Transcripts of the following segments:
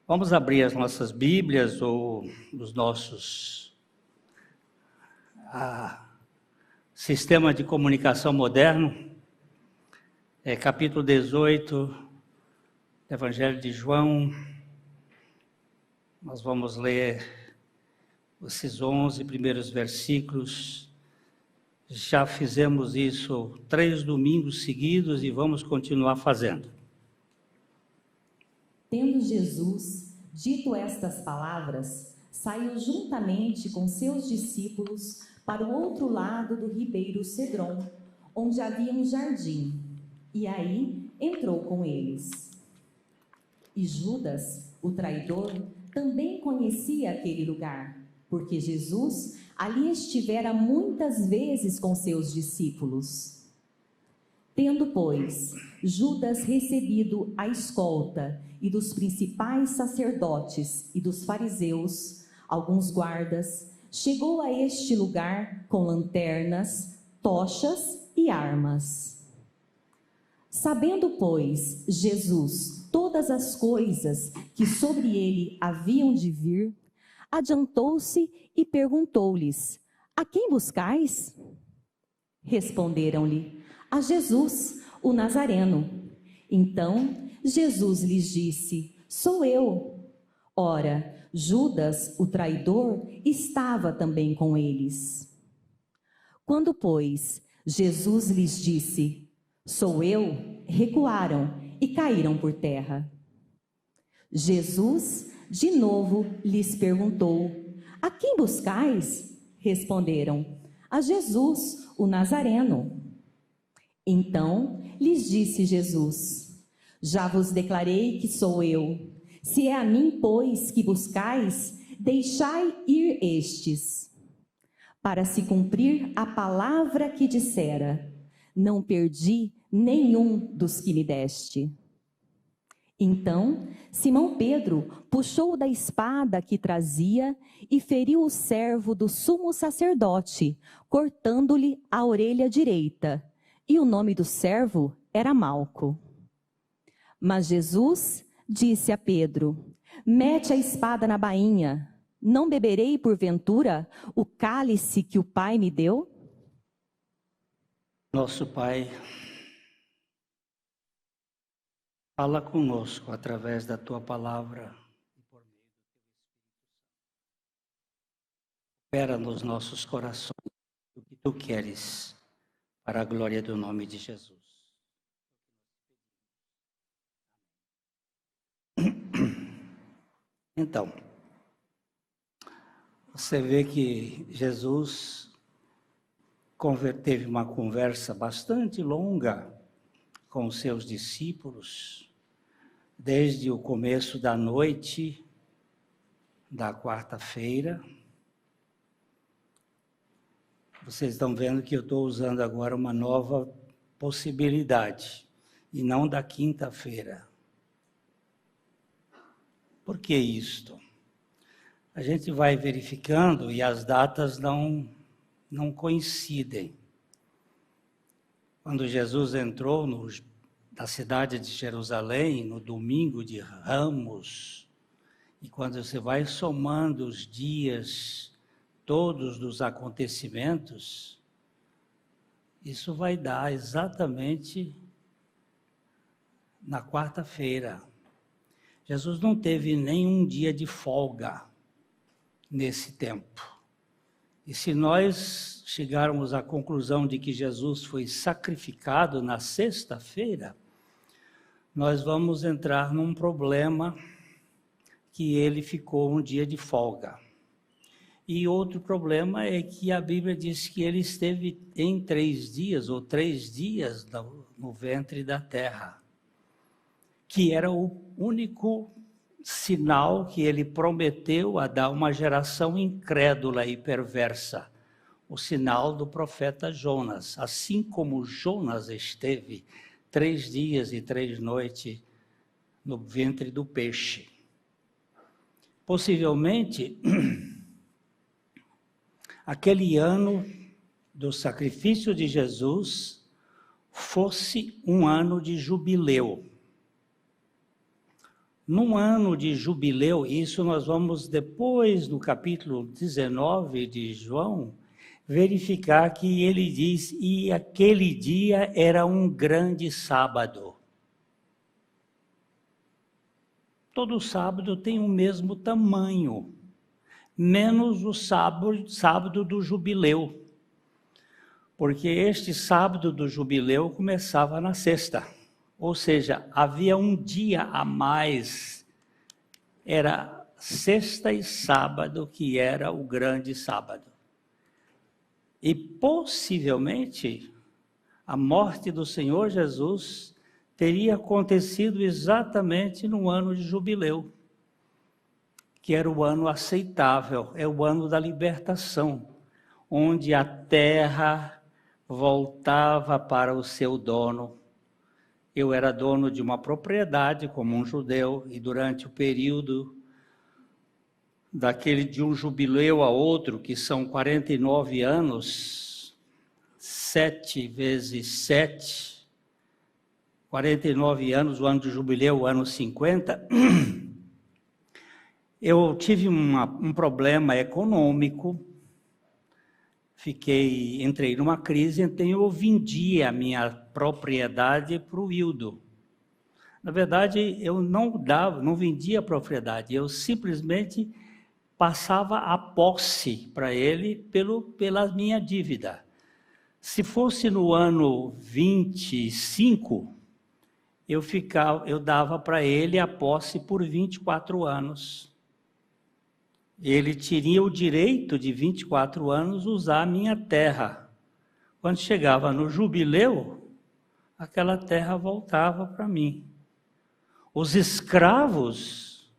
Vamos abrir as nossas Bíblias ou os nossos sistema de comunicação moderno. Capítulo 18 do Evangelho de João. Nós vamos ler esses 11 primeiros versículos. Já fizemos isso 3 domingos seguidos e vamos continuar fazendo. Tendo Jesus dito estas palavras, saiu juntamente com seus discípulos para o outro lado do ribeiro Cedron, onde havia um jardim, e aí entrou com eles. E Judas, o traidor, também conhecia aquele lugar, porque Jesus ali estivera muitas vezes com seus discípulos. Tendo, pois, Judas recebido a escolta e dos principais sacerdotes e dos fariseus, alguns guardas, chegou a este lugar com lanternas, tochas e armas. Sabendo, pois, Jesus todas as coisas que sobre ele haviam de vir, adiantou-se e perguntou-lhes: a quem buscais? Responderam-lhe: a Jesus, o Nazareno. Então Jesus lhes disse: sou eu. Ora, Judas, o traidor, estava também com eles. Quando, pois, Jesus lhes disse: sou eu, recuaram e caíram por terra. Jesus, de novo, lhes perguntou: a quem buscais? Responderam: a Jesus, o Nazareno. Então lhes disse Jesus: já vos declarei que sou eu. Se é a mim, pois, que buscais, deixai ir estes. Para se cumprir a palavra que dissera: não perdi nenhum dos que me deste. Então Simão Pedro puxou da espada que trazia e feriu o servo do sumo sacerdote, cortando-lhe a orelha direita. E o nome do servo era Malco. Mas Jesus disse a Pedro: mete a espada na bainha. Não beberei, porventura, o cálice que o Pai me deu? Nosso Pai, fala conosco através da Tua Palavra e por meio do Teu Espírito Santo. Opera nos nossos corações o que Tu queres, para a glória do nome de Jesus. Então, você vê que Jesus teve uma conversa bastante longa com os seus discípulos, desde o começo da noite da quarta-feira. Vocês estão vendo que eu estou usando agora uma nova possibilidade, e não da quinta-feira. Por que isto? A gente vai verificando e as datas não coincidem. Quando Jesus entrou na cidade de Jerusalém, no domingo de Ramos, e quando você vai somando os dias todos dos acontecimentos, isso vai dar exatamente na quarta-feira. Jesus não teve nenhum dia de folga nesse tempo. E se nós chegarmos à conclusão de que Jesus foi sacrificado na sexta-feira, nós vamos entrar num problema que ele ficou um dia de folga. E outro problema é que a Bíblia diz que ele esteve em 3 dias, ou 3 dias no ventre da terra, que era o único sinal que ele prometeu a dar uma geração incrédula e perversa, o sinal do profeta Jonas. Assim como Jonas esteve 3 dias e 3 noites no ventre do peixe. Possivelmente, aquele ano do sacrifício de Jesus fosse um ano de jubileu. Num ano de jubileu, isso nós vamos depois, no capítulo 19 de João, verificar que ele diz, e aquele dia era um grande sábado. Todo sábado tem o mesmo tamanho, menos o sábado do jubileu. Porque este sábado do jubileu começava na sexta. Ou seja, havia um dia a mais. Era sexta e sábado que era o grande sábado. E possivelmente a morte do Senhor Jesus teria acontecido exatamente no ano de jubileu, que era o ano aceitável, é o ano da libertação, onde a terra voltava para o seu dono. Eu era dono de uma propriedade como um judeu, e durante o período de um jubileu a outro, que são 49 anos, 7 vezes 7, 49 anos, o ano de jubileu, o ano 50, eu tive um problema econômico, entrei numa crise, então eu vendi a minha propriedade para o Wildo. Na verdade, eu não vendia a propriedade, eu simplesmente passava a posse para ele pela minha dívida. Se fosse no ano 25, eu dava para ele a posse por 24 anos. Ele teria o direito de 24 anos usar a minha terra. Quando chegava no jubileu, aquela terra voltava para mim. Os escravos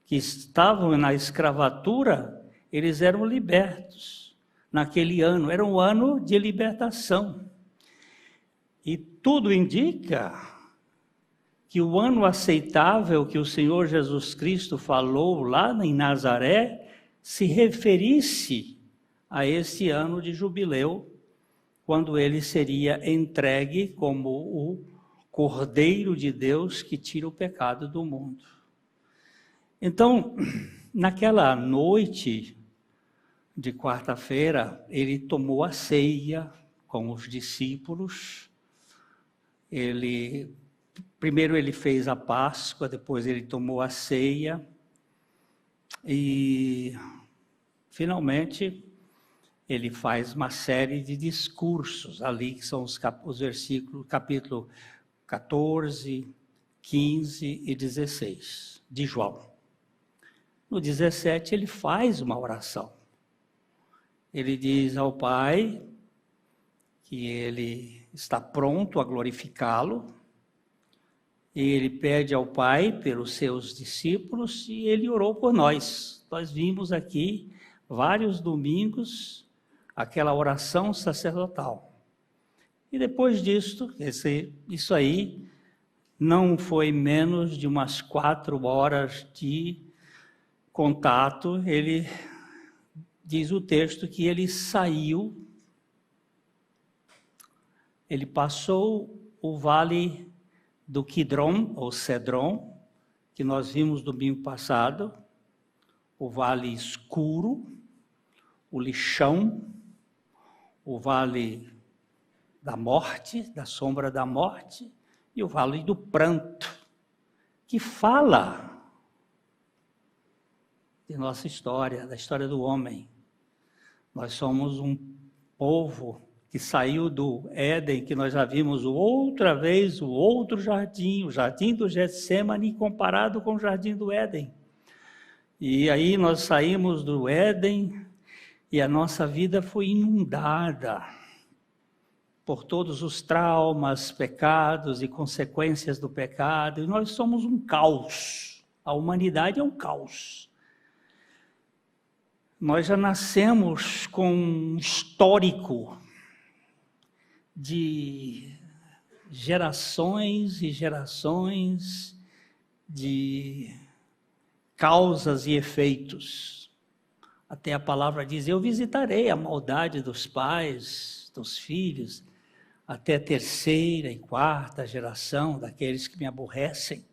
que estavam na escravatura, eles eram libertos naquele ano. Era um ano de libertação. E tudo indica que o ano aceitável que o Senhor Jesus Cristo falou lá em Nazaré se referisse a esse ano de jubileu, quando ele seria entregue como o Cordeiro de Deus que tira o pecado do mundo. Então, naquela noite de quarta-feira, ele tomou a ceia com os discípulos. Primeiro ele fez a Páscoa, depois ele tomou a ceia e, finalmente, ele faz uma série de discursos ali, que são os versículos, capítulo 14, 15 e 16 de João. No 17 ele faz uma oração. Ele diz ao Pai que ele está pronto a glorificá-lo. E ele pede ao Pai pelos seus discípulos e ele orou por nós. Nós vimos aqui vários domingos aquela oração sacerdotal. E depois disso, isso aí não foi menos de umas 4 horas de contato. Ele diz o texto que ele saiu, ele passou o vale do Quidrom, ou Cedron, que nós vimos domingo passado, o vale escuro, o lixão, o vale da morte, da sombra da morte, e o vale do pranto, que fala de nossa história, da história do homem. Nós somos um povo que saiu do Éden, que nós já vimos outra vez, o outro jardim, o jardim do Getsêmani comparado com o jardim do Éden. E aí nós saímos do Éden e a nossa vida foi inundada por todos os traumas, pecados e consequências do pecado. E nós somos um caos. A humanidade é um caos. Nós já nascemos com um histórico de gerações e gerações de causas e efeitos. Até a palavra diz, eu visitarei a maldade dos pais, dos filhos, até a 3ª e 4ª geração daqueles que me aborrecem.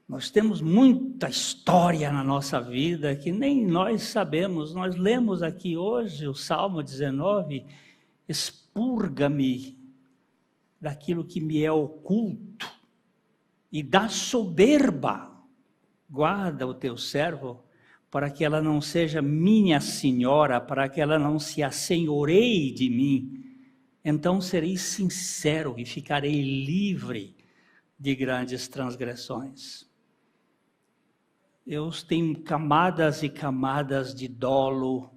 Nós temos muita história na nossa vida que nem nós sabemos. Nós lemos aqui hoje o Salmo 19, expurga-me daquilo que me é oculto e da soberba guarda o teu servo, para que ela não seja minha senhora, para que ela não se assenhoreie de mim. Então serei sincero e ficarei livre de grandes transgressões. Eu tenho camadas e camadas de dolo,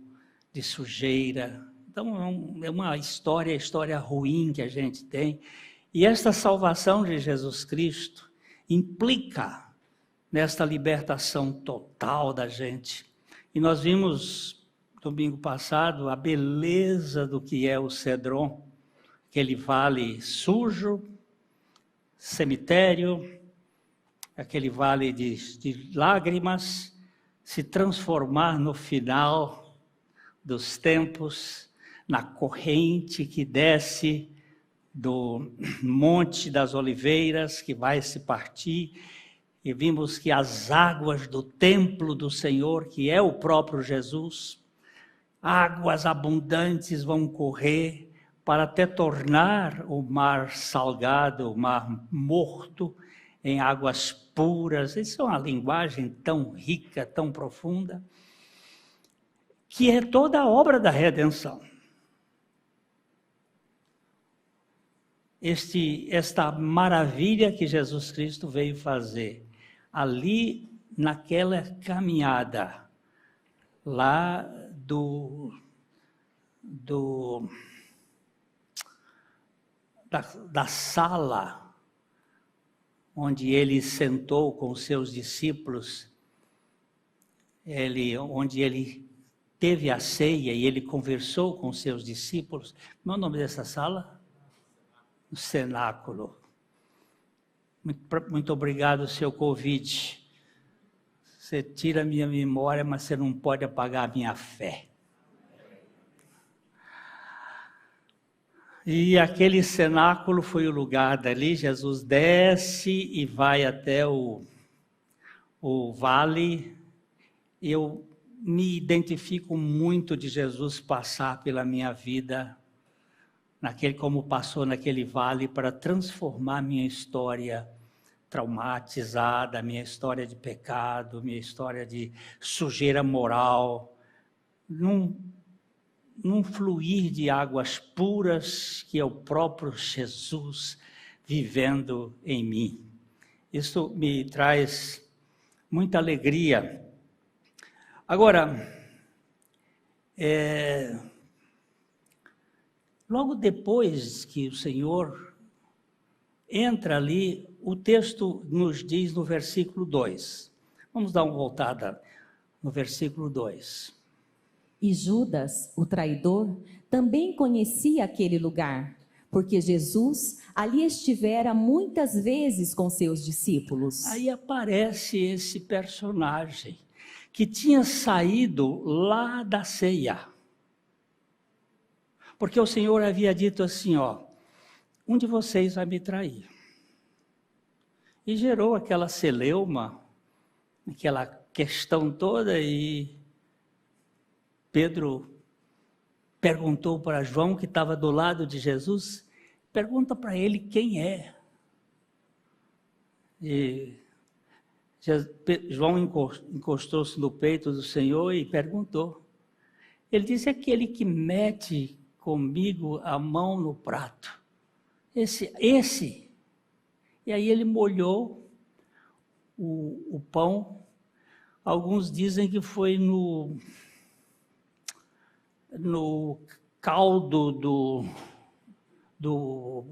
de sujeira. Então é uma história ruim que a gente tem. E esta salvação de Jesus Cristo implica nesta libertação total da gente. E nós vimos, domingo passado, a beleza do que é o Cedron, aquele vale sujo, cemitério, aquele vale de lágrimas, se transformar no final dos tempos, na corrente que desce do Monte das Oliveiras, que vai se partir, e vimos que as águas do templo do Senhor, que é o próprio Jesus, águas abundantes vão correr para até tornar o mar salgado, o mar morto, em águas puras. Isso é uma linguagem tão rica, tão profunda, que é toda a obra da redenção. Esta maravilha que Jesus Cristo veio fazer, ali naquela caminhada, lá da sala, onde ele sentou com os seus discípulos, onde ele teve a ceia e ele conversou com os seus discípulos. Qual é o nome dessa sala? O cenáculo. Muito obrigado, seu Covid. Você tira a minha memória, mas você não pode apagar a minha fé. E aquele cenáculo foi o lugar dali. Jesus desce e vai até o vale. Eu me identifico muito de Jesus passar pela minha vida, como passou naquele vale, para transformar minha história traumatizada, minha história de pecado, minha história de sujeira moral, num fluir de águas puras que é o próprio Jesus vivendo em mim. Isso me traz muita alegria. Agora, logo depois que o Senhor entra ali, o texto nos diz no versículo 2. Vamos dar uma voltada no versículo 2. E Judas, o traidor, também conhecia aquele lugar, porque Jesus ali estivera muitas vezes com seus discípulos. Aí aparece esse personagem que tinha saído lá da ceia. Porque o Senhor havia dito assim, um de vocês vai me trair. E gerou aquela celeuma, aquela questão toda, e Pedro perguntou para João, que estava do lado de Jesus, pergunta para ele quem é. E João encostou-se no peito do Senhor e perguntou. Ele disse, aquele que mete comigo a mão no prato. Esse. E aí ele molhou o pão. Alguns dizem que foi no caldo do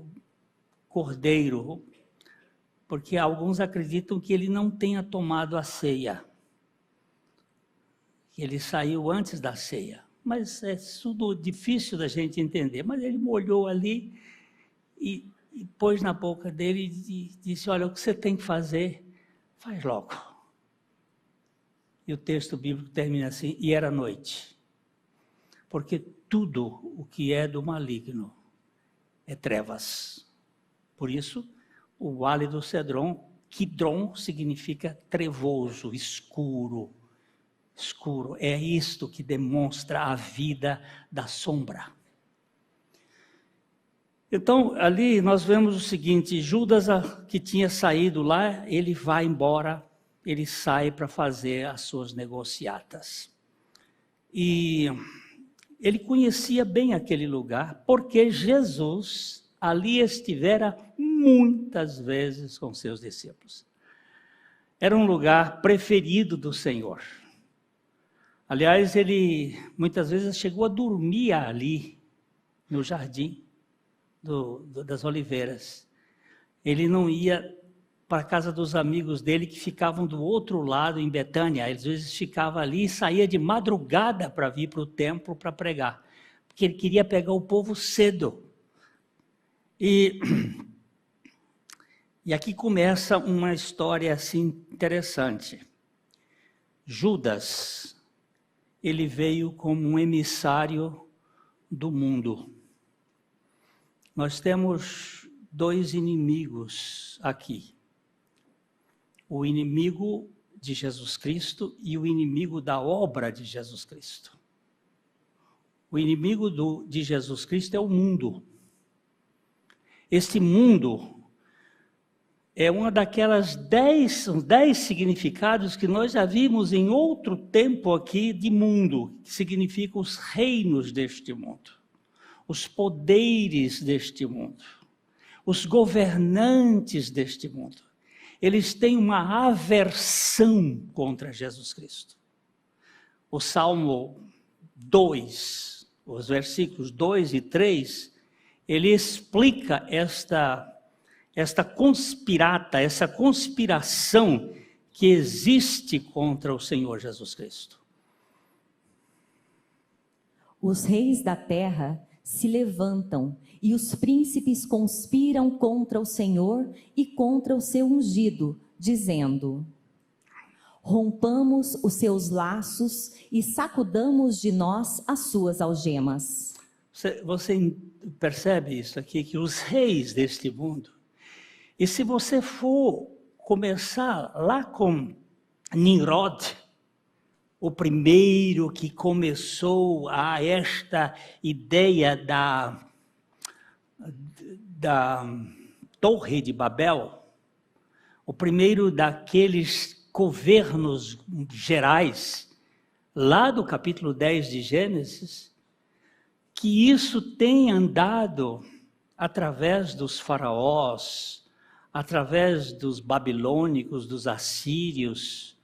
cordeiro, porque alguns acreditam que ele não tenha tomado a ceia, que ele saiu antes da ceia. Mas é tudo difícil da gente entender. Mas ele molhou ali e pôs na boca dele e disse, olha, o que você tem que fazer, faz logo. E o texto bíblico termina assim, e era noite. Porque tudo o que é do maligno é trevas. Por isso, o Vale do Cedron Kidron significa trevoso, escuro. Escuro. É isto que demonstra a vida da sombra. Então, ali nós vemos o seguinte: Judas, que tinha saído lá, ele vai embora, ele sai para fazer as suas negociatas. E ele conhecia bem aquele lugar, porque Jesus ali estivera muitas vezes com seus discípulos. Era um lugar preferido do Senhor. Aliás, ele muitas vezes chegou a dormir ali, no jardim das Oliveiras. Ele não ia para a casa dos amigos dele que ficavam do outro lado, em Betânia. Às vezes ficava ali e saía de madrugada para vir para o templo para pregar, porque ele queria pegar o povo cedo. E aqui começa uma história assim interessante. Judas, ele veio como um emissário do mundo. Nós temos dois inimigos aqui. O inimigo de Jesus Cristo e o inimigo da obra de Jesus Cristo. O inimigo de Jesus Cristo é o mundo. Este mundo é uma daquelas 10 significados que nós já vimos em outro tempo aqui de mundo, que significam os reinos deste mundo, os poderes deste mundo, os governantes deste mundo. Eles têm uma aversão contra Jesus Cristo. O Salmo 2, os versículos 2 e 3, ele explica esta conspiração que existe contra o Senhor Jesus Cristo. Os reis da terra se levantam e os príncipes conspiram contra o Senhor e contra o seu ungido, dizendo: rompamos os seus laços e sacudamos de nós as suas algemas. Você percebe isso aqui, que os reis deste mundo, e se você for começar lá com Nimrod, o primeiro que começou a esta ideia da Torre de Babel, o primeiro daqueles governos gerais, lá do capítulo 10 de Gênesis, que isso tem andado através dos faraós, através dos babilônicos, dos assírios.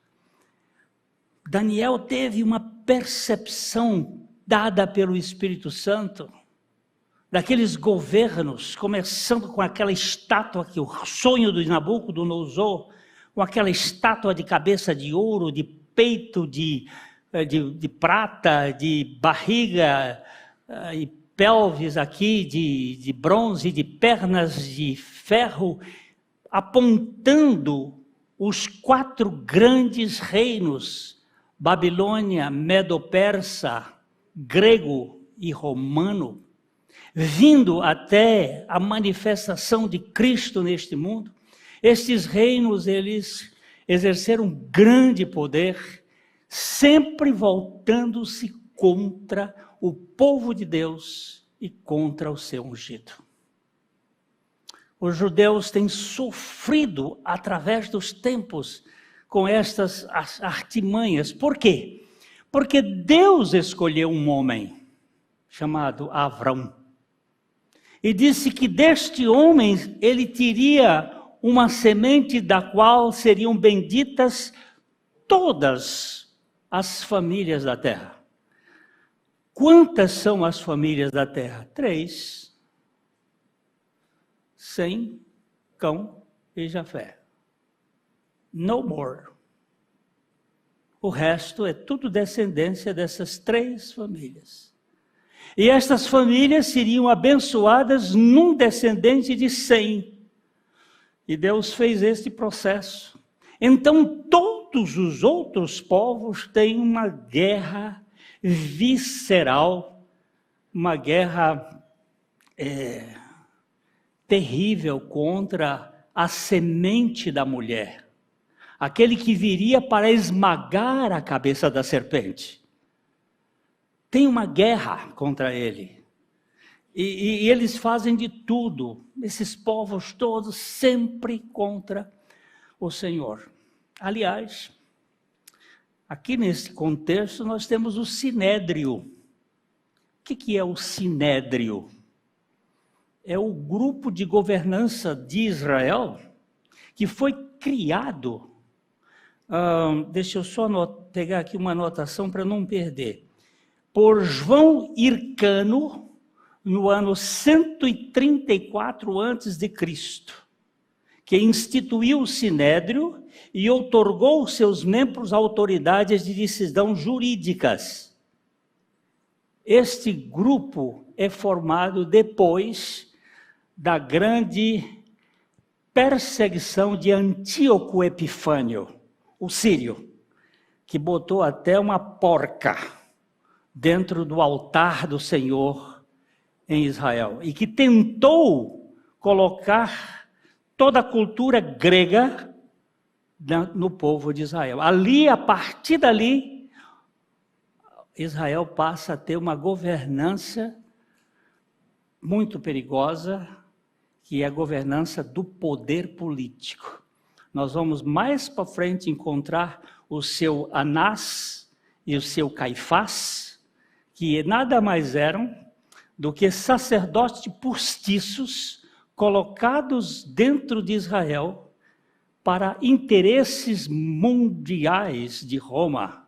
Daniel teve uma percepção dada pelo Espírito Santo, daqueles governos, começando com aquela estátua, que o sonho do Nabucodonosor, com aquela estátua de cabeça de ouro, de peito de prata, de barriga e pelvis aqui de bronze, de pernas de ferro, apontando os 4 grandes reinos, Babilônia, Medo-Persa, grego e romano, vindo até a manifestação de Cristo neste mundo. Estes reinos, eles exerceram grande poder, sempre voltando-se contra o povo de Deus e contra o seu ungido. Os judeus têm sofrido através dos tempos com estas artimanhas. Por quê? Porque Deus escolheu um homem chamado Avrão e disse que deste homem ele teria uma semente da qual seriam benditas todas as famílias da terra. Quantas são as famílias da terra? 3. Sem, Cão e Jafé. No more. O resto é tudo descendência dessas 3 famílias. E estas famílias seriam abençoadas num descendente de 100. E Deus fez este processo. Então todos os outros povos têm uma guerra visceral, uma guerra terrível contra a semente da mulher, aquele que viria para esmagar a cabeça da serpente. Tem uma guerra contra ele. E eles fazem de tudo, esses povos todos, sempre contra o Senhor. Aliás, aqui nesse contexto nós temos o Sinédrio. O que é o Sinédrio? É o grupo de governança de Israel que foi criado. Deixa eu só pegar aqui uma anotação para não perder. Por João Hircano, no ano 134 a.C., que instituiu o Sinédrio e outorgou aos seus membros autoridades de decisão jurídicas. Este grupo é formado depois da grande perseguição de Antíoco Epifânio, o sírio, que botou até uma porca dentro do altar do Senhor em Israel, e que tentou colocar toda a cultura grega no povo de Israel. Ali, a partir dali, Israel passa a ter uma governança muito perigosa, que é a governança do poder político. Nós vamos mais para frente encontrar o seu Anás e o seu Caifás, que nada mais eram do que sacerdotes postiços colocados dentro de Israel para interesses mundiais de Roma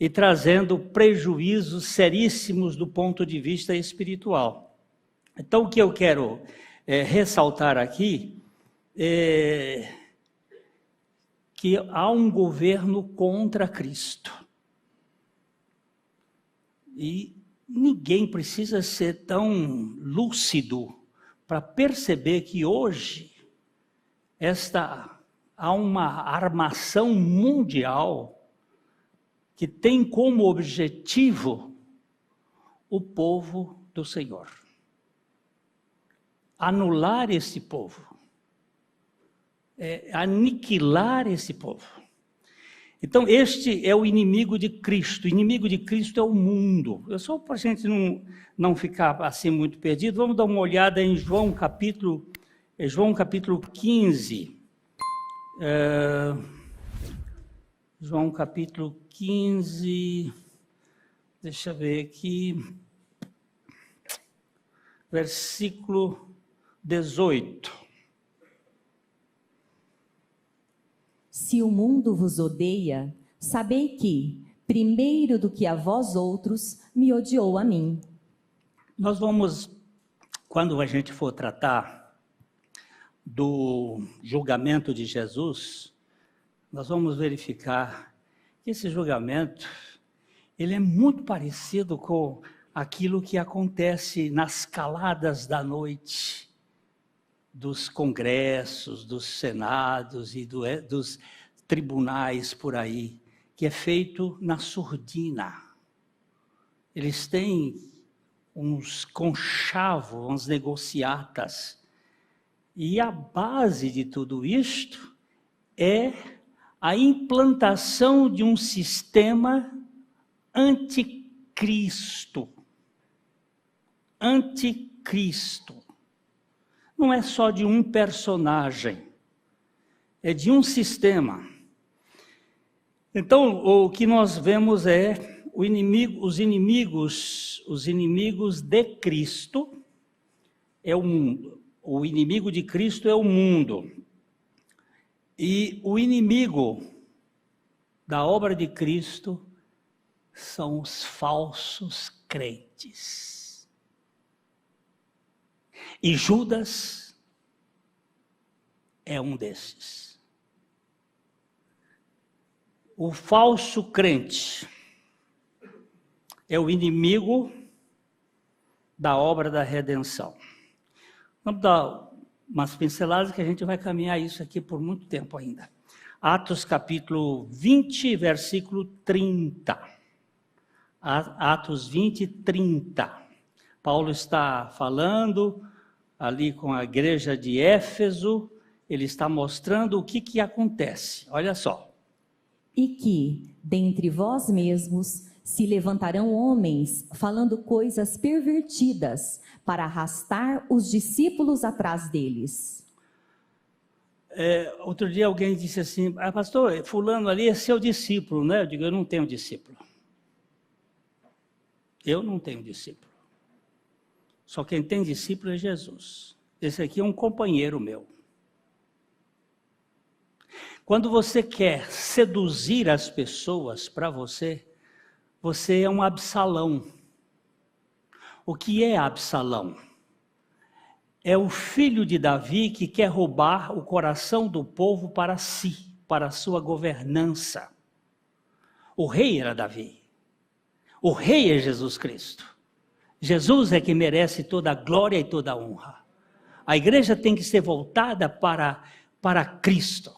e trazendo prejuízos seríssimos do ponto de vista espiritual. Então, o que eu quero ressaltar aqui é que há um governo contra Cristo. E ninguém precisa ser tão lúcido para perceber que hoje há uma armação mundial que tem como objetivo o povo do Senhor. Anular esse povo, aniquilar esse povo. Então, este é o inimigo de Cristo. O inimigo de Cristo é o mundo. Só para a gente não ficar assim muito perdido, vamos dar uma olhada em João capítulo 15. João capítulo 15, deixa eu ver aqui, versículo 18. Se o mundo vos odeia, sabei que, primeiro do que a vós outros, me odiou a mim. Nós vamos, quando a gente for tratar do julgamento de Jesus, nós vamos verificar que esse julgamento, ele é muito parecido com aquilo que acontece nas caladas da noite, dos congressos, dos senados e dos tribunais por aí, que é feito na surdina. Eles têm uns conchavos, umas negociatas. E a base de tudo isto é a implantação de um sistema anticristo. Anticristo. Não é só de um personagem, é de um sistema. Então, o que nós vemos é os inimigos de Cristo é o mundo. O inimigo de Cristo é o mundo. E o inimigo da obra de Cristo são os falsos crentes. E Judas é um desses. O falso crente é o inimigo da obra da redenção. Vamos dar umas pinceladas que a gente vai caminhar isso aqui por muito tempo ainda. Atos capítulo 20, versículo 30. Atos 20, 30. Paulo está falando ali com a igreja de Éfeso, ele está mostrando o que acontece. Olha só. E que, dentre vós mesmos, se levantarão homens falando coisas pervertidas para arrastar os discípulos atrás deles. Outro dia alguém disse assim, pastor, fulano ali é seu discípulo, né? Eu digo, eu não tenho discípulo. Eu não tenho discípulo. Só quem tem discípulo é Jesus. Esse aqui é um companheiro meu. Quando você quer seduzir as pessoas para você, você é um Absalão. O que é Absalão? É o filho de Davi que quer roubar o coração do povo para si, para a sua governança. O rei era Davi. O rei é Jesus Cristo. Jesus é que merece toda a glória e toda a honra. A igreja tem que ser voltada para Cristo.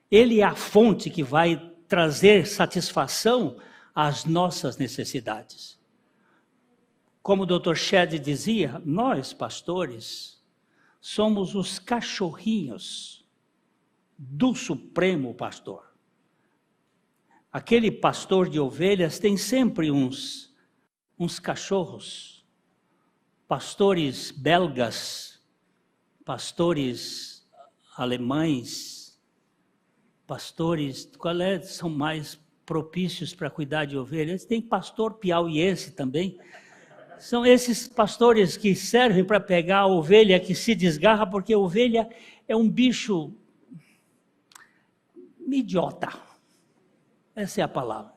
Ele é a fonte que vai trazer satisfação às nossas necessidades. Como o Dr. Shedd dizia, nós, pastores, somos os cachorrinhos do Supremo Pastor. Aquele pastor de ovelhas tem sempre uns cachorros, pastores belgas, pastores alemães, pastores, são mais propícios para cuidar de ovelhas? Tem pastor piauiense também. São esses pastores que servem para pegar a ovelha que se desgarra, porque a ovelha é um bicho idiota. Essa é a palavra.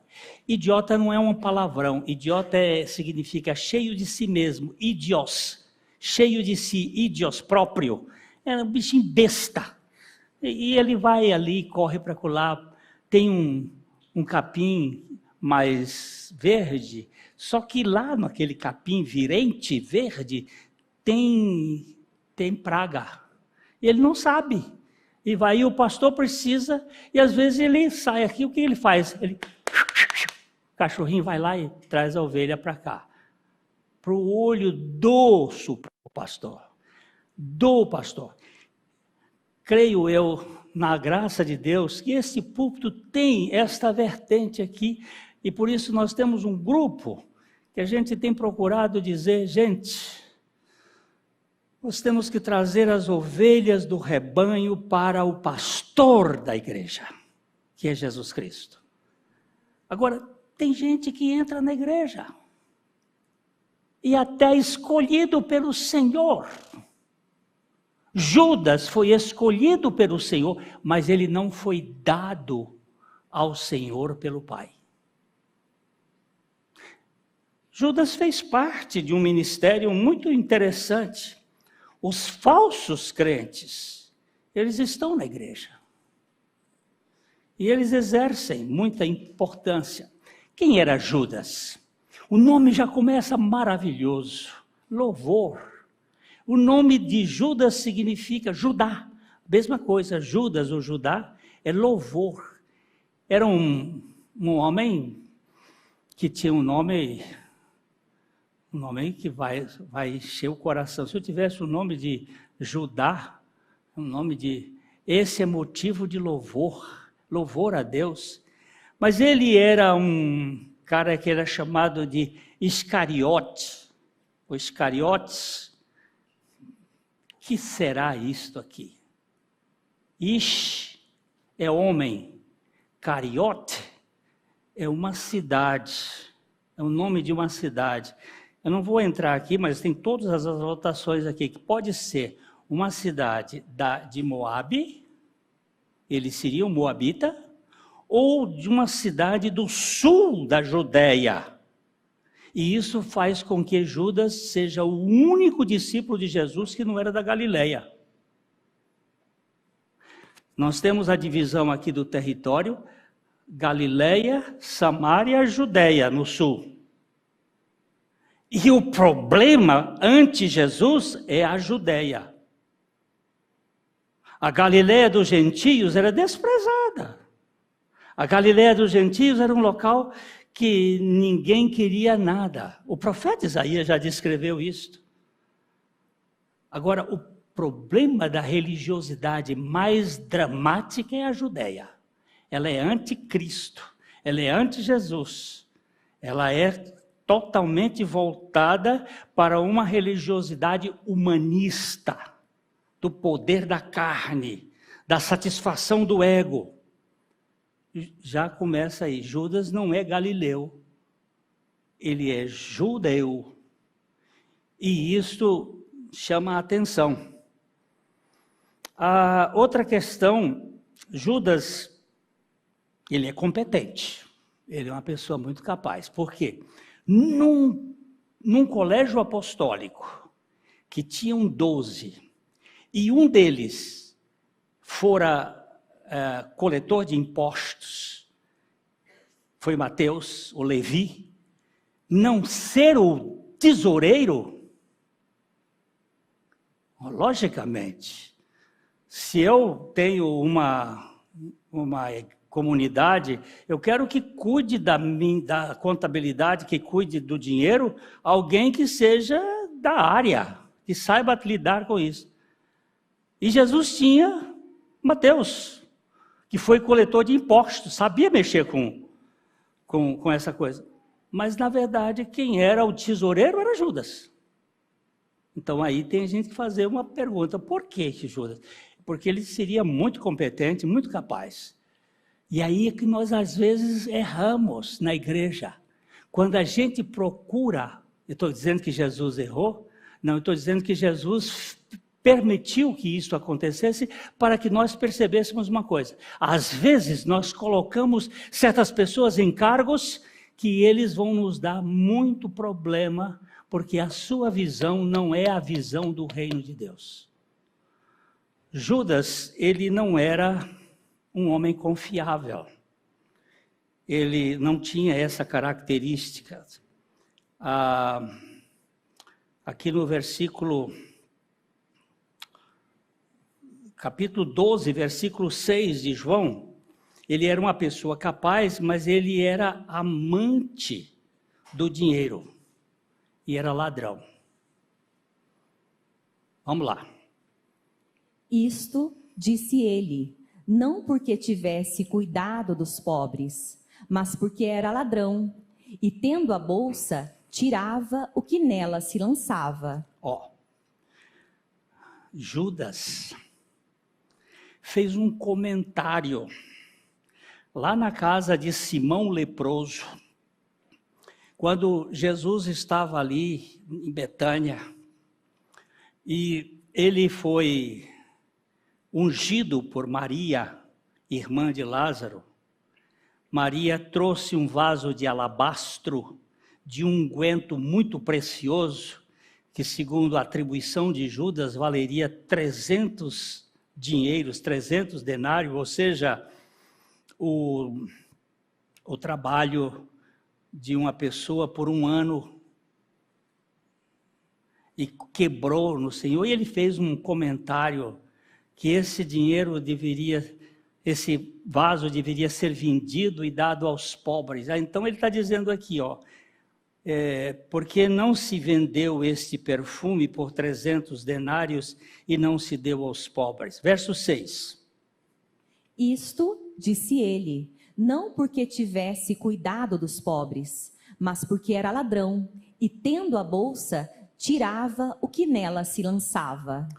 Idiota não é um palavrão. Idiota significa cheio de si mesmo, idios. Cheio de si, idios, próprio. É um bichinho besta. E ele vai ali, corre para colar, tem um capim mais verde, só que lá naquele capim virente, verde, tem praga. Ele não sabe. E vai, e o pastor precisa, e às vezes ele sai aqui, o que ele faz? O cachorrinho vai lá e traz a ovelha para cá. Para o olho do pastor. Do pastor. Creio eu, na graça de Deus, que esse púlpito tem esta vertente aqui, e por isso nós temos um grupo que a gente tem procurado dizer, gente, nós temos que trazer as ovelhas do rebanho para o pastor da igreja, que é Jesus Cristo. Agora, tem gente que entra na igreja, e até escolhido pelo Senhor. Judas foi escolhido pelo Senhor, mas ele não foi dado ao Senhor pelo Pai. Judas fez parte de um ministério muito interessante. Os falsos crentes, eles estão na igreja. E eles exercem muita importância. Quem era Judas? O nome já começa maravilhoso. Louvor. O nome de Judas significa Judá. Mesma coisa, Judas ou Judá é louvor. Era um homem que tinha um nome que vai encher o coração. Se eu tivesse o nome de Judá, esse é motivo de louvor a Deus. Mas ele era um cara que era chamado de Iscariote, ou Iscariotes. Que será isto aqui? Ish é homem, Cariote é uma cidade, é o nome de uma cidade. Eu não vou entrar aqui, mas tem todas as anotações aqui, que pode ser uma cidade de Moabe, ele seria um moabita, ou de uma cidade do sul da Judéia. E isso faz com que Judas seja o único discípulo de Jesus que não era da Galileia. Nós temos a divisão aqui do território, Galileia, Samaria, Judéia, no sul. E o problema antes Jesus é a Judéia. A Galileia dos gentios era desprezada. A Galileia dos gentios era um local que ninguém queria nada. O profeta Isaías já descreveu isto. Agora, problema da religiosidade mais dramática é a Judéia. Ela é anticristo, ela é anti-Jesus, ela é totalmente voltada para uma religiosidade humanista, do poder da carne, da satisfação do ego. Já começa aí, Judas não é galileu, ele é judeu. E isto chama a atenção. A outra questão, Judas, ele é competente, ele é uma pessoa muito capaz. Por quê? Num colégio apostólico, que tinham 12, e um deles fora coletor de impostos, foi Mateus, o Levi, não ser o tesoureiro, logicamente, se eu tenho uma comunidade, eu quero que cuide da contabilidade, que cuide do dinheiro, alguém que seja da área, que saiba lidar com isso. E Jesus tinha Mateus, que foi coletor de impostos, sabia mexer com essa coisa. Mas, na verdade, quem era o tesoureiro era Judas. Então, aí tem gente que fazer uma pergunta, por que Judas? Porque ele seria muito competente, muito capaz. E aí é que nós, às vezes, erramos na igreja. Quando a gente procura, eu estou dizendo que Jesus errou? Não, eu estou dizendo que Jesus permitiu que isso acontecesse para que nós percebêssemos uma coisa. Às vezes, nós colocamos certas pessoas em cargos que eles vão nos dar muito problema, porque a sua visão não é a visão do reino de Deus. Judas, ele não era um homem confiável. Ele não tinha essa característica. Aqui no capítulo 12, versículo 6 de João, ele era uma pessoa capaz, mas ele era amante do dinheiro e era ladrão. Vamos lá. Isto disse ele, não porque tivesse cuidado dos pobres, mas porque era ladrão, e tendo a bolsa, tirava o que nela se lançava. Judas fez um comentário lá na casa de Simão leproso, quando Jesus estava ali em Betânia, e ele foi ungido por Maria, irmã de Lázaro. Maria trouxe um vaso de alabastro, de um unguento muito precioso, que segundo a atribuição de Judas, valeria 300 dinheiros, 300 denários, ou seja, o trabalho de uma pessoa por um ano, e quebrou no Senhor. E ele fez um comentário que esse vaso deveria ser vendido e dado aos pobres. Então ele está dizendo aqui, porque não se vendeu este perfume por 300 denários e não se deu aos pobres. Verso 6. Isto disse ele, não porque tivesse cuidado dos pobres, mas porque era ladrão, e tendo a bolsa, tirava o que nela se lançava.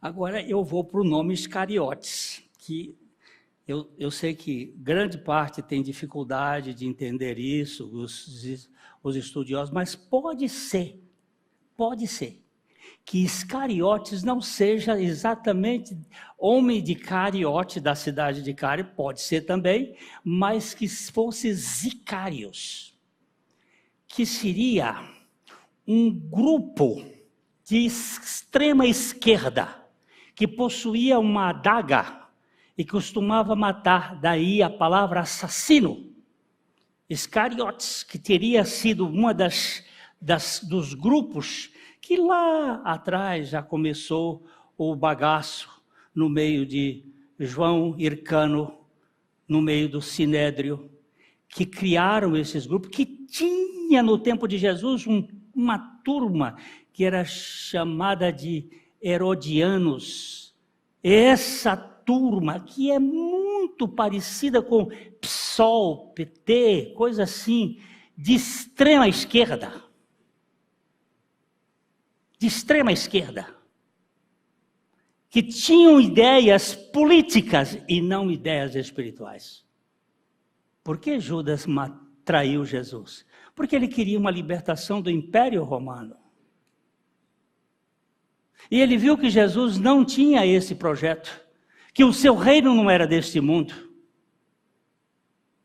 Agora eu vou para o nome Iscariotes, que eu sei que grande parte tem dificuldade de entender isso, os estudiosos, mas pode ser que Iscariotes não seja exatamente homem de Cariote, da cidade de Cario, pode ser também, mas que fosse Zicários, que seria um grupo de extrema esquerda, que possuía uma adaga e costumava matar, daí a palavra assassino. Iscariotes, que teria sido uma dos grupos que lá atrás já começou o bagaço no meio de João Hircano, no meio do Sinédrio, que criaram esses grupos, que tinha no tempo de Jesus uma turma que era chamada de herodianos, essa turma que é muito parecida com PSOL, PT, coisa assim, de extrema esquerda. De extrema esquerda. Que tinham ideias políticas e não ideias espirituais. Por que Judas traiu Jesus? Porque ele queria uma libertação do Império Romano. E ele viu que Jesus não tinha esse projeto, que o seu reino não era deste mundo.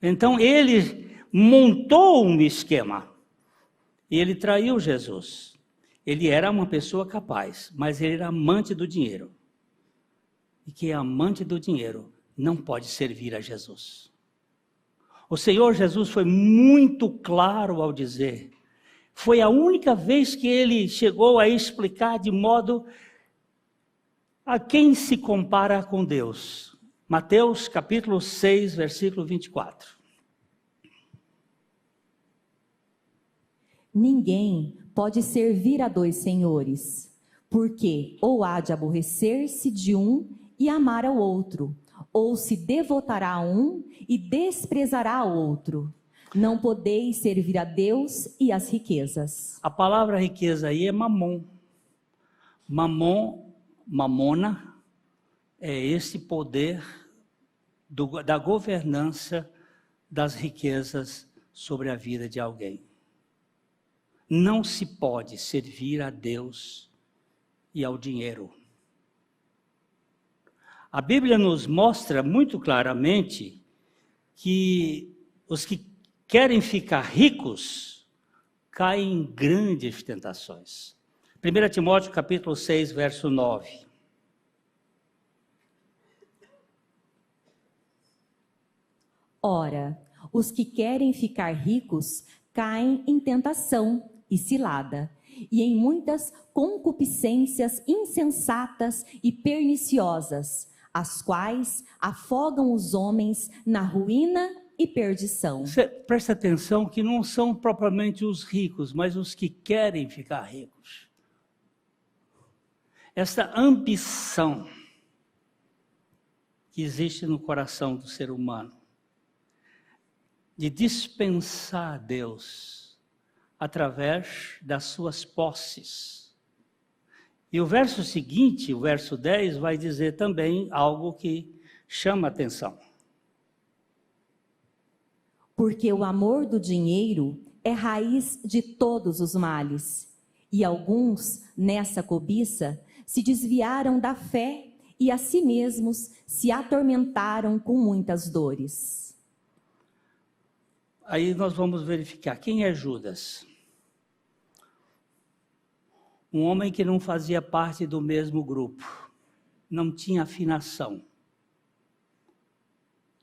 Então ele montou um esquema e ele traiu Jesus. Ele era uma pessoa capaz, mas ele era amante do dinheiro. E quem é amante do dinheiro não pode servir a Jesus. O Senhor Jesus foi muito claro ao dizer, foi a única vez que ele chegou a explicar de modo a quem se compara com Deus. Mateus capítulo 6, versículo 24. Ninguém pode servir a dois senhores, porque ou há de aborrecer-se de um e amar ao outro, ou se devotará a um e desprezará ao outro. Não podeis servir a Deus e às riquezas. A palavra riqueza aí é mamon. Mamona, é esse poder da governança das riquezas sobre a vida de alguém. Não se pode servir a Deus e ao dinheiro. A Bíblia nos mostra muito claramente que os que querem ficar ricos caem em grandes tentações. 1 Timóteo capítulo 6, verso 9. Ora, os que querem ficar ricos caem em tentação e cilada, e em muitas concupiscências insensatas e perniciosas, as quais afogam os homens na ruína e perdição. Você presta atenção que não são propriamente os ricos, mas os que querem ficar ricos. Essa ambição que existe no coração do ser humano, de dispensar a Deus através das suas posses. E o verso seguinte, o verso 10, vai dizer também algo que chama a atenção. Porque o amor do dinheiro é raiz de todos os males, e alguns, nessa cobiça, se desviaram da fé e a si mesmos se atormentaram com muitas dores. Aí nós vamos verificar quem é Judas. Um homem que não fazia parte do mesmo grupo, não tinha afinação.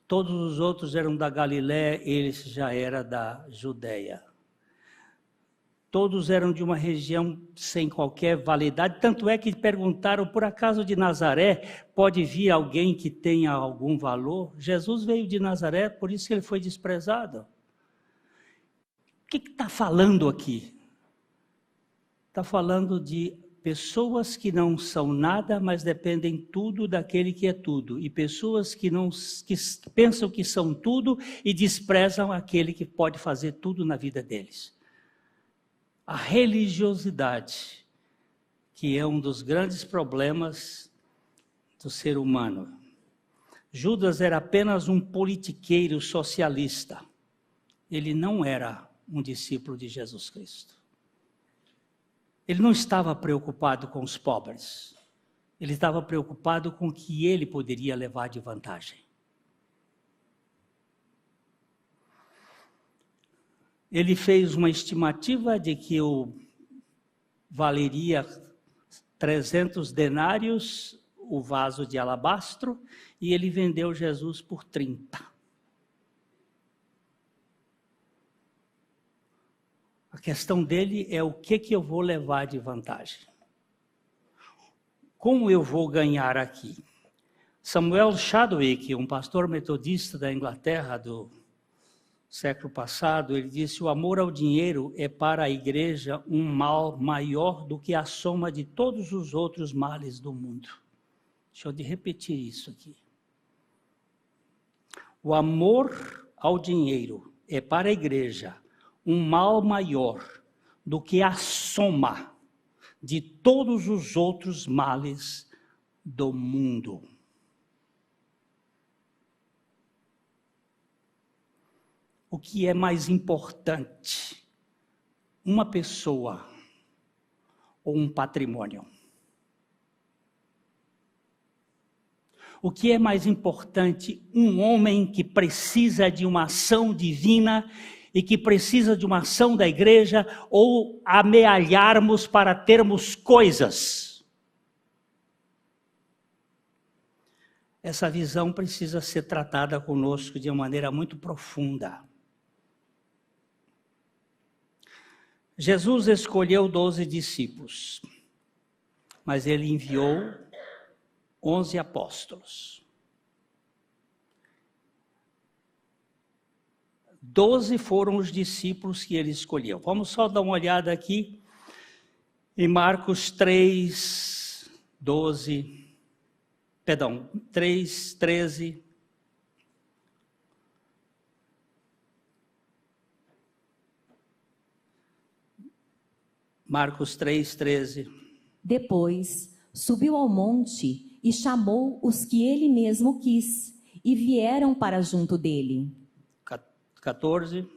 Todos os outros eram da Galiléia, ele já era da Judeia. Todos eram de uma região sem qualquer validade, tanto é que perguntaram, por acaso de Nazaré, pode vir alguém que tenha algum valor? Jesus veio de Nazaré, por isso que ele foi desprezado. O que está falando aqui? Está falando de pessoas que não são nada, mas dependem tudo daquele que é tudo. E pessoas que pensam que são tudo e desprezam aquele que pode fazer tudo na vida deles. A religiosidade, que é um dos grandes problemas do ser humano. Judas era apenas um politiqueiro socialista. Ele não era um discípulo de Jesus Cristo. Ele não estava preocupado com os pobres. Ele estava preocupado com o que ele poderia levar de vantagem. Ele fez uma estimativa de que valeria 300 denários o vaso de alabastro e ele vendeu Jesus por 30. A questão dele é o que eu vou levar de vantagem. Como eu vou ganhar aqui? Samuel Chadwick, um pastor metodista da Inglaterra do século passado, ele disse: o amor ao dinheiro é para a igreja um mal maior do que a soma de todos os outros males do mundo. Deixa eu repetir isso aqui. O amor ao dinheiro é para a igreja um mal maior do que a soma de todos os outros males do mundo. O que é mais importante? Uma pessoa ou um patrimônio? O que é mais importante? Um homem que precisa de uma ação divina e que precisa de uma ação da igreja, ou amealharmos para termos coisas? Essa visão precisa ser tratada conosco de uma maneira muito profunda. Jesus escolheu 12 discípulos, mas ele enviou 11 apóstolos. 12 foram os discípulos que ele escolheu. Vamos só dar uma olhada aqui em Marcos 3, 13. Marcos 3, 13. Depois subiu ao monte e chamou os que ele mesmo quis, e vieram para junto dele. 14.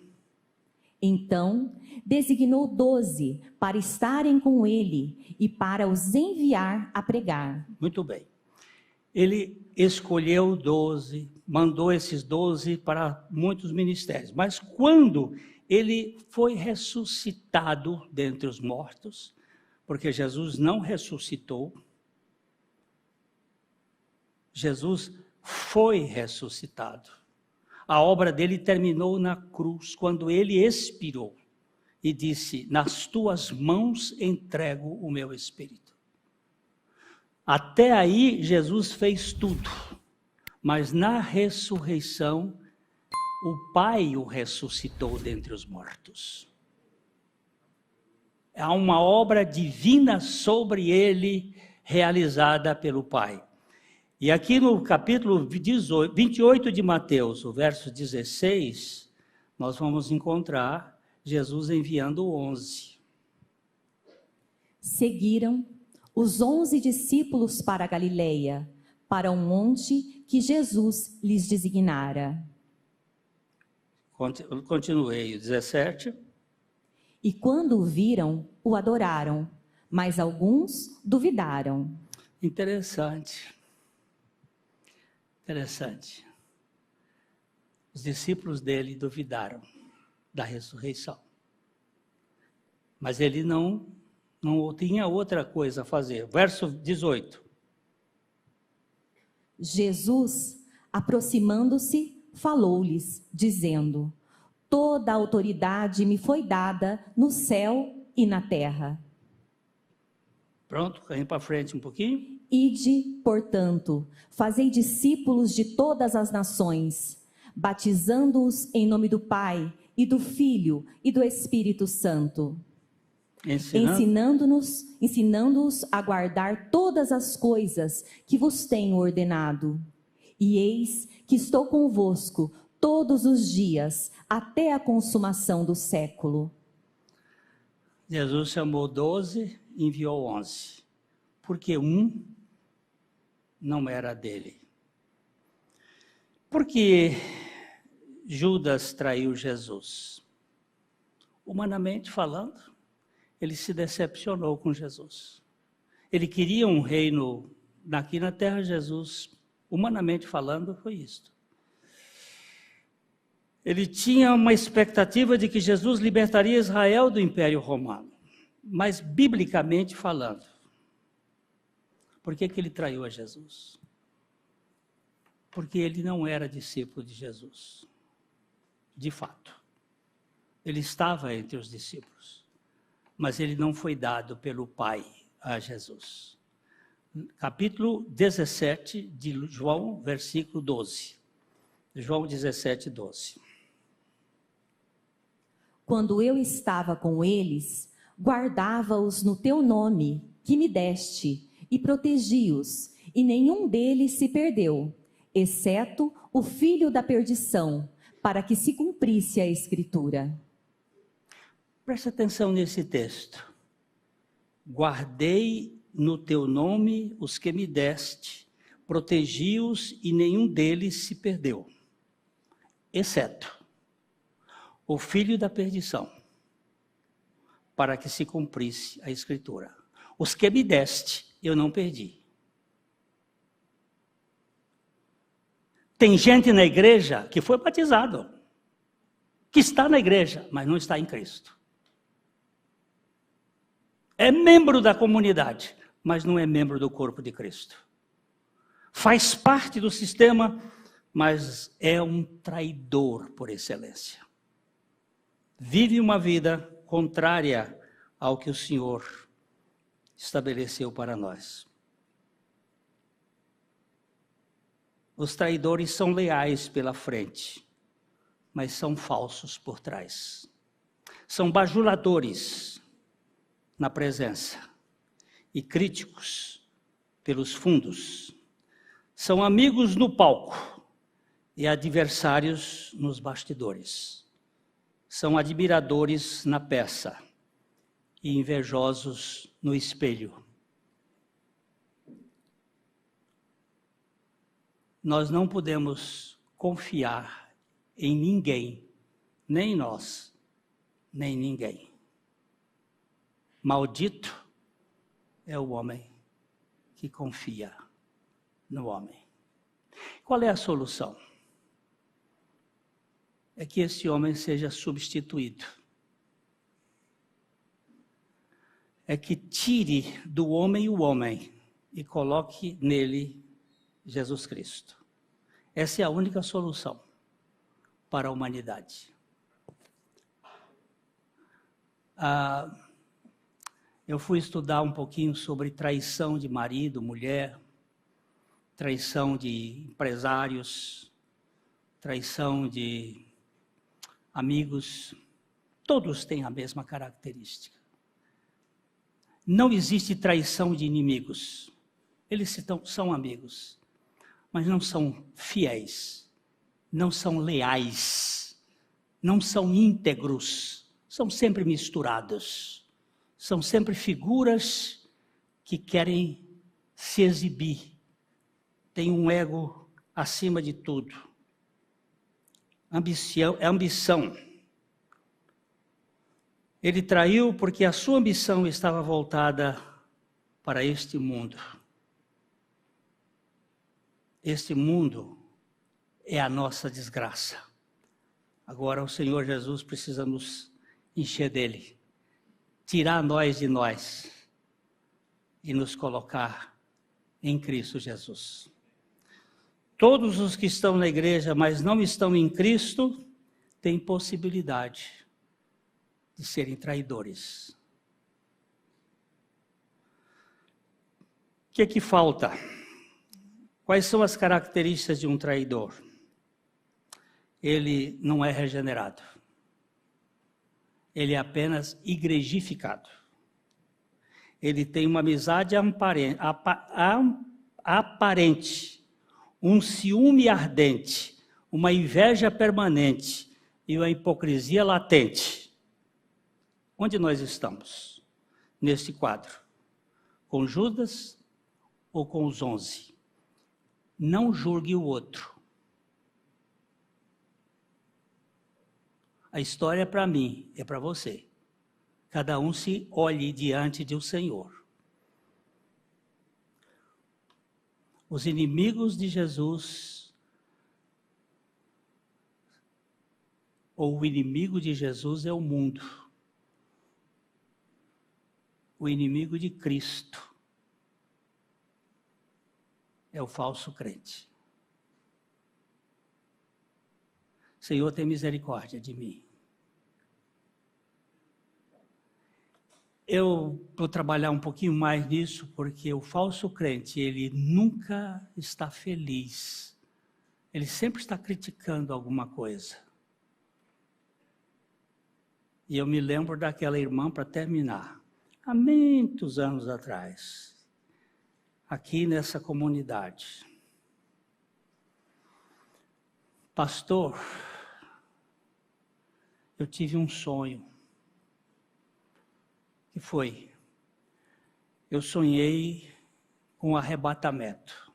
Então designou 12 para estarem com ele e para os enviar a pregar. Muito bem. Ele escolheu 12, mandou esses 12 para muitos ministérios. Mas quando ele foi ressuscitado dentre os mortos, porque Jesus não ressuscitou, Jesus foi ressuscitado. A obra dele terminou na cruz, quando ele expirou e disse: nas tuas mãos entrego o meu espírito. Até aí Jesus fez tudo, mas na ressurreição o Pai o ressuscitou dentre os mortos. Há uma obra divina sobre ele, realizada pelo Pai. E aqui no capítulo 28 de Mateus, o verso 16, nós vamos encontrar Jesus enviando 11. Seguiram os 11 discípulos para a Galileia, para um monte que Jesus lhes designara. Continuei, 17. E quando o viram, o adoraram, mas alguns duvidaram. Interessante. Os discípulos dele duvidaram da ressurreição. Mas ele não tinha outra coisa a fazer. Verso 18. Jesus, aproximando-se, falou-lhes, dizendo: toda a autoridade me foi dada no céu e na terra. Pronto, caímos para frente um pouquinho. Ide, portanto, fazei discípulos de todas as nações, batizando-os em nome do Pai, e do Filho, e do Espírito Santo, ensinando-os a guardar todas as coisas que vos tenho ordenado. E eis que estou convosco todos os dias, até a consumação do século. Jesus chamou 12, enviou 11, porque um não era dele. Porque Judas traiu Jesus? Humanamente falando, ele se decepcionou com Jesus. Ele queria um reino aqui na terra. Jesus, humanamente falando, foi isto. Ele tinha uma expectativa de que Jesus libertaria Israel do Império Romano. Mas, biblicamente falando, por que ele traiu a Jesus? Porque ele não era discípulo de Jesus. De fato. Ele estava entre os discípulos, mas ele não foi dado pelo Pai a Jesus. Capítulo 17 de João, versículo 12. João 17, 12. quando eu estava com eles, guardava-os no teu nome, que me deste, e protegi-os, e nenhum deles se perdeu, exceto o filho da perdição, para que se cumprisse a Escritura. Preste atenção nesse texto. Guardei no teu nome os que me deste, protegi-os e nenhum deles se perdeu, exceto o filho da perdição, para que se cumprisse a Escritura. Os que me deste, eu não perdi. Tem gente na igreja que foi batizado, que está na igreja, mas não está em Cristo. É membro da comunidade, mas não é membro do corpo de Cristo. Faz parte do sistema, mas é um traidor por excelência. Vive uma vida contrária ao que o Senhor estabeleceu para nós. Os traidores são leais pela frente, mas são falsos por trás. São bajuladores na presença e críticos pelos fundos. São amigos no palco e adversários nos bastidores. São admiradores na peça e invejosos no espelho. Nós não podemos confiar em ninguém, nem nós, nem ninguém. Maldito é o homem que confia no homem. Qual é a solução? É que esse homem seja substituído. É que tire do homem o homem e coloque nele Jesus Cristo. Essa é a única solução para a humanidade. Eu fui estudar um pouquinho sobre traição de marido, mulher, traição de empresários, traição de amigos. Todos têm a mesma característica. Não existe traição de inimigos. Eles são amigos, mas não são fiéis, não são leais, não são íntegros, são sempre misturados, são sempre figuras que querem se exibir, têm um ego acima de tudo. Ambição. Ele traiu porque a sua ambição estava voltada para este mundo. Este mundo é a nossa desgraça. Agora o Senhor Jesus precisa nos encher dele, tirar nós de nós e nos colocar em Cristo Jesus. Todos os que estão na igreja, mas não estão em Cristo, têm possibilidade de serem traidores. O que é que falta? Quais são as características de um traidor? Ele não é regenerado. Ele é apenas igrejificado. Ele tem uma amizade aparente, um ciúme ardente, uma inveja permanente e uma hipocrisia latente. Onde nós estamos nesse quadro? Com Judas ou com os 11? Não julgue o outro. A história é para mim, é para você. Cada um se olhe diante do Senhor. Os inimigos de Jesus, ou o inimigo de Jesus é o mundo. O inimigo de Cristo é o falso crente. Senhor, tem misericórdia de mim. Eu vou trabalhar um pouquinho mais nisso, porque o falso crente, ele nunca está feliz. Ele sempre está criticando alguma coisa. E eu me lembro daquela irmã, para terminar, há muitos anos atrás, aqui nessa comunidade. Pastor, eu tive um sonho. Que foi? Eu sonhei com um arrebatamento.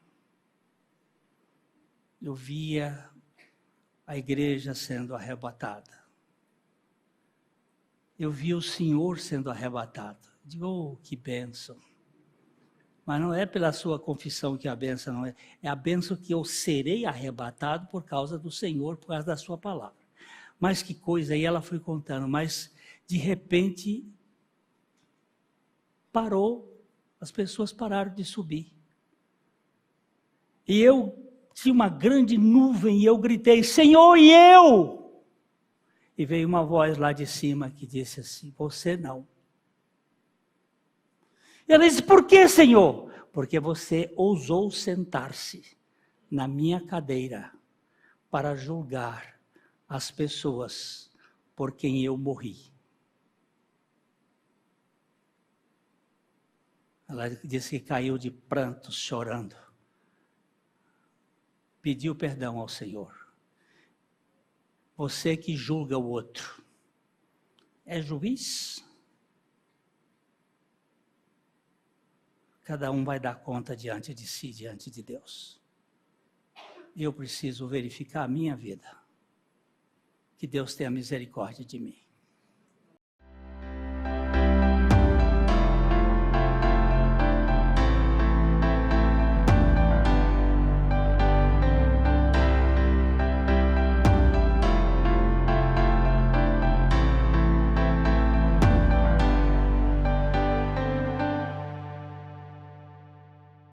Eu via a igreja sendo arrebatada. Eu vi o Senhor sendo arrebatado. Digo, oh, que bênção. Mas não é pela sua confissão que a bênção não é. É a bênção que eu serei arrebatado por causa do Senhor, por causa da sua palavra. Mas que coisa, aí ela foi contando, mas de repente parou, as pessoas pararam de subir. E eu tinha uma grande nuvem e eu gritei, Senhor, e eu? E veio uma voz lá de cima que disse assim, você não. Ela disse, por que, Senhor? Porque você ousou sentar-se na minha cadeira para julgar as pessoas por quem eu morri. Ela disse que caiu de prantos, chorando. Pediu perdão ao Senhor. Você que julga o outro, é juiz? Cada um vai dar conta diante de si, diante de Deus. Eu preciso verificar a minha vida. Que Deus tenha misericórdia de mim.